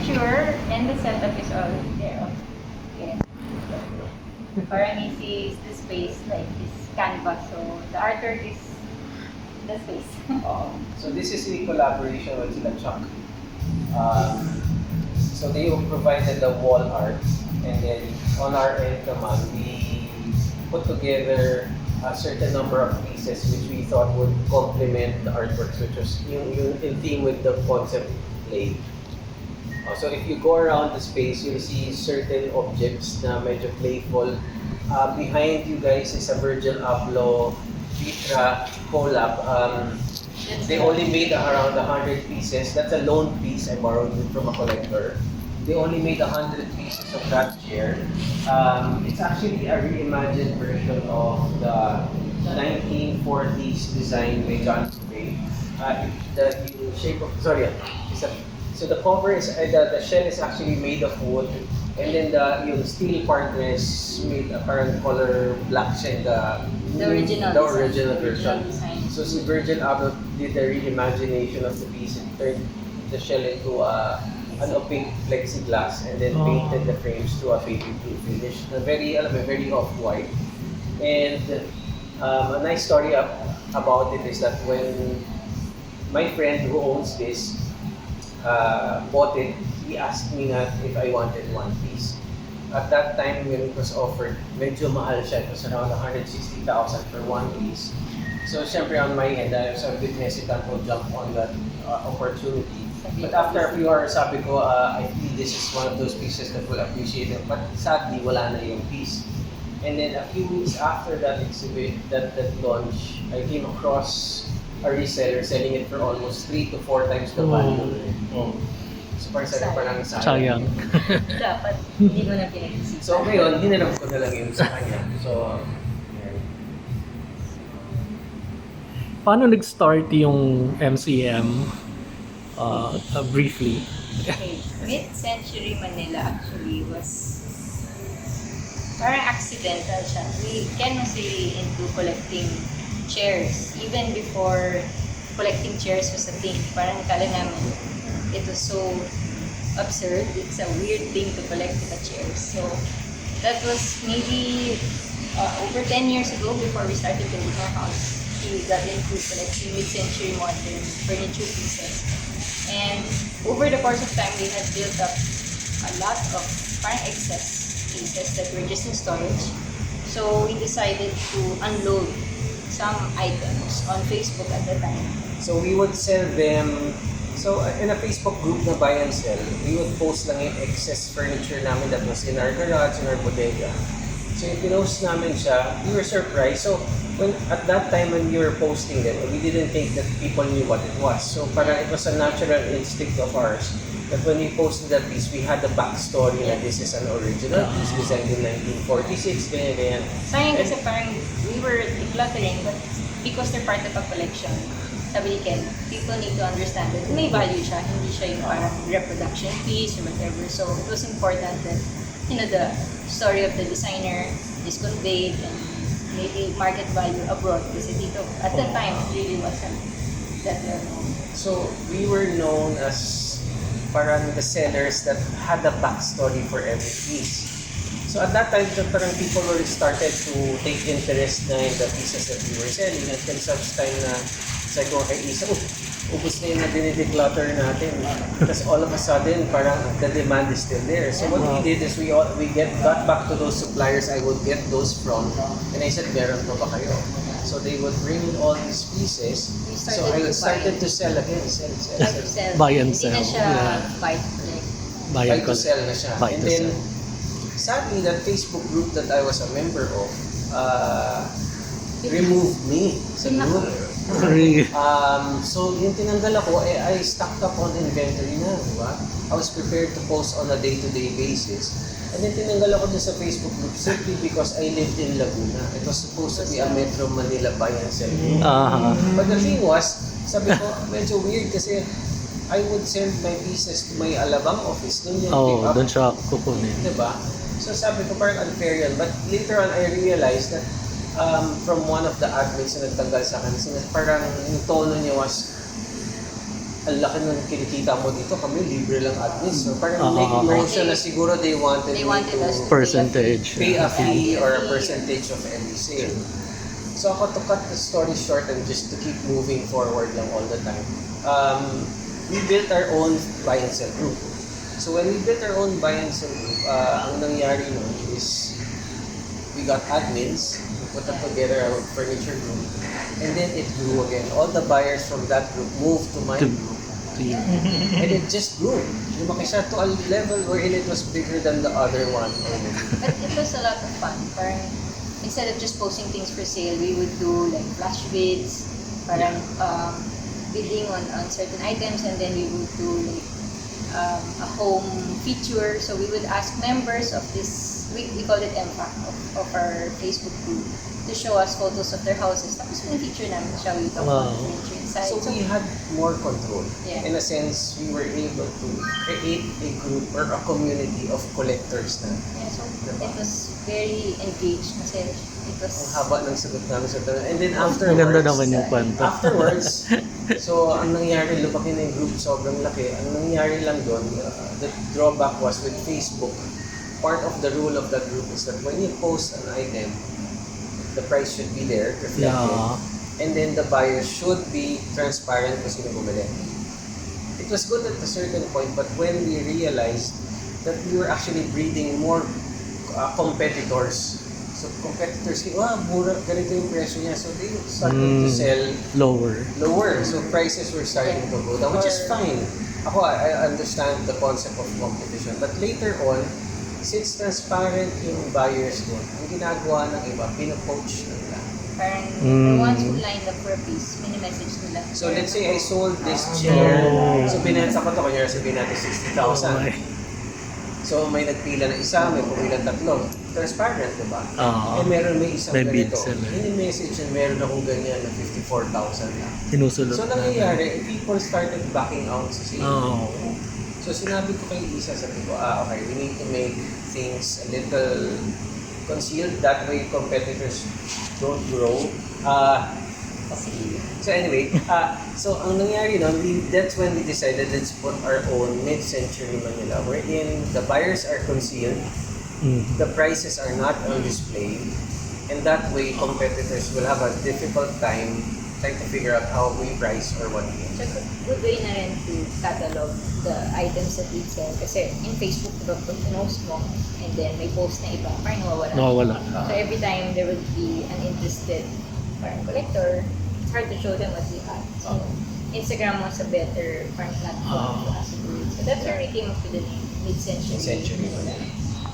furniture and the setup is already there. Okay. Parang easy is the space, like this canvas. So the artwork is the space. So this is a collaboration with sila Chkxku. So they provided the wall art, and then on our end naman, we put together a certain number of pieces which we thought would complement the artworks, which was yung in theme with the concept play. So if you go around the space, you'll see certain objects na medyo playful. Behind you guys is a Virgil Abloh Vitra collab. They only made around 100 pieces. That's a loan piece I borrowed it from a collector. They only made 100 pieces of that chair. It's actually a reimagined version of the 1940s design by John Gray. The shape of so the cover is the shell is actually made of wood, and then yung steel part is made apparent color black siya, The original version. design. So si Virgil Abloh did the reimagination of the piece and turned the shell into an opaque plexiglass, and then painted the frames to a baby blue finish. Very off-white. And a nice story about it is that when my friend who owns this bought it, he asked me if I wanted one piece. At that time when it was offered, medyo mahal siya. It was around 160,000 for one piece. So syempre on my end, I was a bit hesitant to jump on that opportunity. But after a few hours, sabi ko, I feel this is one of those pieces that will appreciate it. But sadly, wala na yung piece. And then a few weeks after that exhibit, that launch, I came across a reseller selling it for almost 3 to 4 times the value. So parang sabi pa lang sayang. Dapat, hindi mo na pinag-isipan. So ngayon, hiniram ko na lang yun sa kanya. So, paano nag-start yung MCM? Briefly. Okay. Midcentury Manila actually was parang accidental siya. We Ken was really into collecting chairs. Even before collecting chairs was a thing. Parang kala namin, it was so absurd. It's a weird thing to collect a chair. So that was maybe over 10 years ago before we started building our house. We got into collecting mid-century modern furniture pieces. And over the course of time, we had built up a lot of parang excess pieces that were just in storage. So we decided to unload some items on Facebook at the time. So we would sell them. So in a Facebook group na buy and sell, we would post lang yung excess furniture namin that was in our garage, in our bodega. So yung pinost namin siya, we were surprised. So at that time when we were posting them, we didn't think that people knew what it was. So parang it was a natural instinct of ours that when we posted that piece, we had the backstory na this is an original piece designed in 1946, ganyan. Sayang kasi parang we were decluttering, but because they're part of a collection, sabi ni Ken, people need to understand that may value siya, hindi siya yung parang reproduction piece or whatever. So it was important that, the story of the designer is conveyed and maybe market value abroad kasi dito at the time it really wasn't that well known. So we were known as parang the sellers that had a backstory for every piece. So at that time, parang people were started to take interest na in the pieces that we were selling, at such time na sabi ko kay Isa, ubus na yung na dinideclutter natin. Tapos all of a sudden, parang the demand is still there. So what we did is we got back to those suppliers I would get those from, and I said, meron pa ba kayo? So they would bring in all these pieces. So I started to sell again, sell. Buy and sell. Hindi na siya buy to collect. Buy to sell na siya. And then, sadly, that Facebook group that I was a member of removed me sa group. So yung tinanggal ako, I stocked up on inventory na, di ba? I was prepared to post on a day-to-day basis. And then tinanggal ako dun sa Facebook group simply because I lived in Laguna. It was supposed to be a Metro Manila buy and sell. But the thing was, sabi ko, medyo weird kasi I would send my pieces to my Alabang office. Doon siya kukunin. Diba? So sabi ko, parang unfair yun. But later on, I realized that from one of the admins na nagtanggal sa akin, parang yung tono niya was, ang laki ng kinikita mo dito, kami libre lang admin. So parang may Ah. notion na siguro they wanted They me wanted to us to Percentage. pay a fee or a percentage of every sale. So ako, to cut the story short and just to keep moving forward lang all the time, we built our own buy and sell group. So when we built our own buy and sell group, ang nangyari nun is we got admins, we put up together a furniture group, and then it grew again. All the buyers from that group moved to my To- group, to you. and it just grew. Lumaki siya to a level wherein it was bigger than the other one. But it was a lot of fun. Parang, instead of just posting things for sale, we would do like flash bids, parang bidding on certain items, and then we would do like a home feature. So we would ask members of this, we call it MPAC, of our Facebook group, to show us photos of their houses. Tapos yung feature namin siya, we talk about the furniture inside. So we had more control. Yeah. In a sense, we were able to create a group or a community of collectors na. Yeah, so it was very engaged kasi it was... Ang haba ng sagot namin sa tanong. And then Ang afterwards, ganda naman yung kwento. afterwards, so ang nangyari, lumaki na yung group, sobrang laki. Ang nangyari lang doon, the drawback was with Facebook, part of the rule of that group is that when you post an item, the price should be there, reflected. Yeah. And then the buyer should be transparent kung sino bumili. It was good at a certain point, but when we realized that we were actually breeding more competitors. So competitors, mura, ganito yung presyo niya. So they started to sell lower. So prices were starting to go down, which is fine. Ako, I understand the concept of competition. But later on, since transparent yung buyers doon, ang ginagawa ng iba, pinapoach na nila. Parang the ones who lined up for a piece, mini-message nila. So let's say I sold this chair. So binenta ko to, kanya sabihin natin 60,000. So may nagpila na isa, may pumila tatlo. Transparent, di ba? May isang may ganito. bids sila. Mini-message and meron akong ganyan na 54,000 na. Sinusulot So nangyayari, people started backing out sa sale. So sinabi ko kay Isa, sabi ko, okay, we need to make things a little concealed. That way competitors don't grow. So anyway, so ang nangyari nun, that's when we decided let's put our own Midcentury Manila, wherein the buyers are concealed, the prices are not on display, and that way competitors will have a difficult time trying to figure out how we price or what we So, good way na rin to catalog the items that we sell. Kasi in Facebook, diba, pinost mo, and then may post na iba, parang nawawala. So, every time there would be an interested parang collector, it's hard to show them what we have. So, Instagram was a better parang platform to us to do it. So, that's where we came up with the name Midcentury. Midcentury.